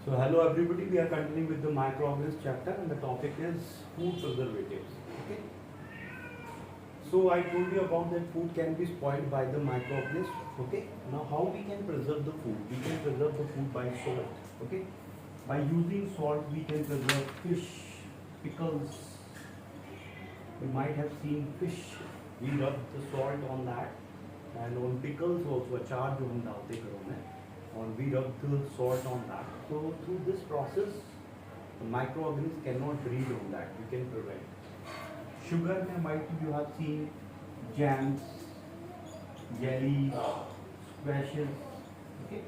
So hello everybody, we are continuing with the microorganisms chapter and the topic is food preservatives. Okay. So I told you about that food can be spoiled by the microorganisms. Okay. Now how we can preserve the food? We can preserve the food by salt. Okay. By using salt we can preserve fish, pickles. You might have seen fish. We rub the salt on that, and on pickles also अचार जो हम डालते घरों में, and we rub the salt on that. So through this process, the microorganisms cannot breed on that. We can prevent. Sugar में might you have seen jams, jellies, squashes. Okay.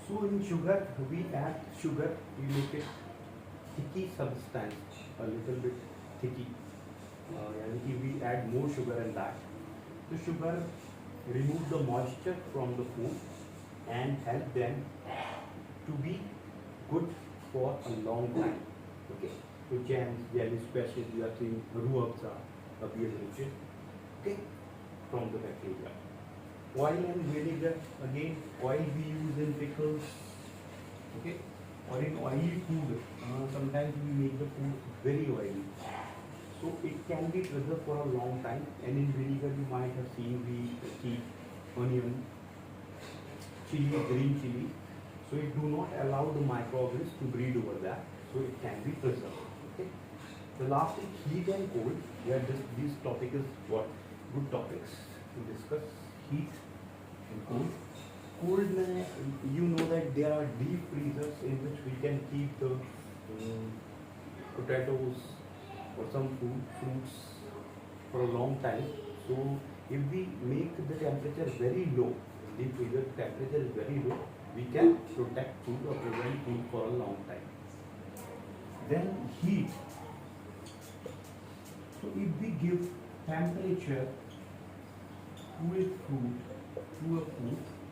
So in sugar we add sugar. We make it thicky substance, a little bit thicky. यानी कि we add more sugar in that. So sugar remove the moisture from the food and help them to be good for a long time. Okay. So jams, jellies, squashes, you have seen roux afza appears riches. Okay. From the bacteria. Oil and vinegar, again oil we use in pickles. Okay. Or in oily food, sometimes we make the food very oily. So it can be preserved for a long time, and in vinegar you might have seen we keep onion, chili, green chili. So it do not allow the microorganisms to breed over that. So it can be preserved. Okay. The last is heat and cold. Where this topic is what good topics to discuss. Heat and cold. Cold, you know that there are deep freezers in which we can keep the potatoes or some fruits for a long time. So if we make the temperature very low, the freezer temperature is very low, we can protect food or prevent food for a long time. Then heat. So if we give temperature to a food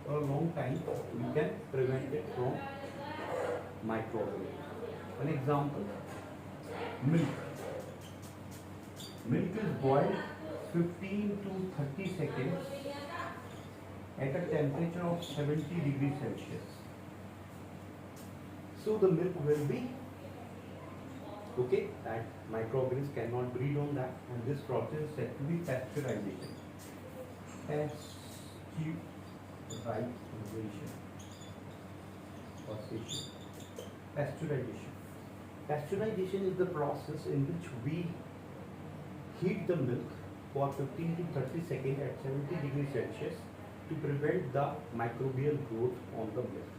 for a long time, we can prevent it from microorganisms. An example, milk. Milk is boiled 15 to 30 seconds at a temperature of 70 degrees Celsius. So the milk will be okay, that microorganisms cannot breed on that, and this process is said to be pasteurization. Pasteurization. Pasteurization is the process in which we heat the milk for 15 to 30 seconds at 70 degrees Celsius to prevent the microbial growth on the milk.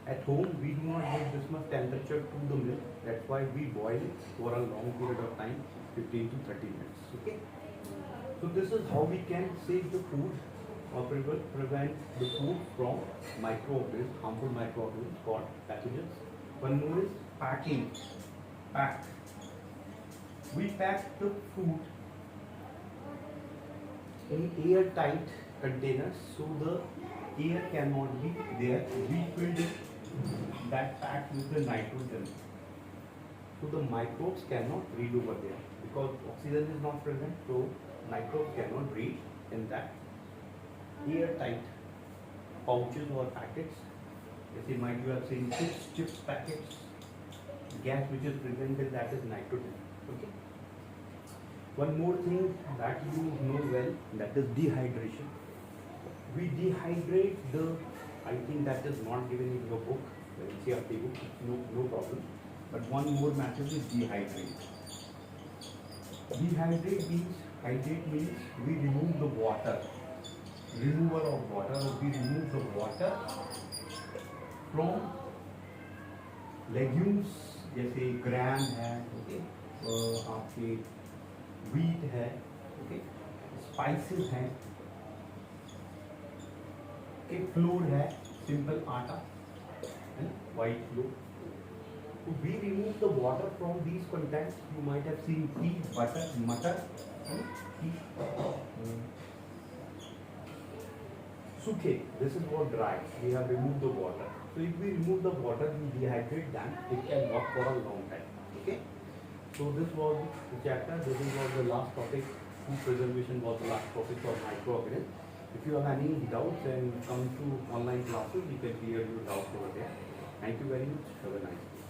At home, we do not give this much temperature to the milk. That's why we boil it for a long period of time, 15 to 30 minutes. Okay. So this is how we can save the food or prevent the food from microorganisms, harmful microorganisms called pathogens. One more is packing. Pack. We pack the food in airtight containers so the air cannot be there. We filled that pack with the nitrogen. So the microbes cannot breed over there because oxygen is not present, so microbes cannot breed in that airtight pouches or packets. As you might have seen chips packets, gas which is present in that is nitrogen. Okay. One more thing that you know well, that is dehydration. We dehydrate the, I think that is not given in your book, the NCERT book, no problem. But one more method is dehydrate. Hydrate means we remove the water. Removal of water, or we remove the water from legumes, जैसे ग्राम है, okay, आपके wheat है, okay, spices हैं, okay, flour है, simple आटा, है ना, white flour. So we remove the water from these contents. You might have seen ghee, butter, mutton, सूखे. This is for dry. We have removed the water. So if we remove the water, we dehydrate them. It can work for a long time. Okay. So this was the chapter. This was the last topic. Food preservation was the last topic for microorganisms. If you have any doubts, then come to online classes. We can clear your doubts over there. Thank you very much. Have a nice day.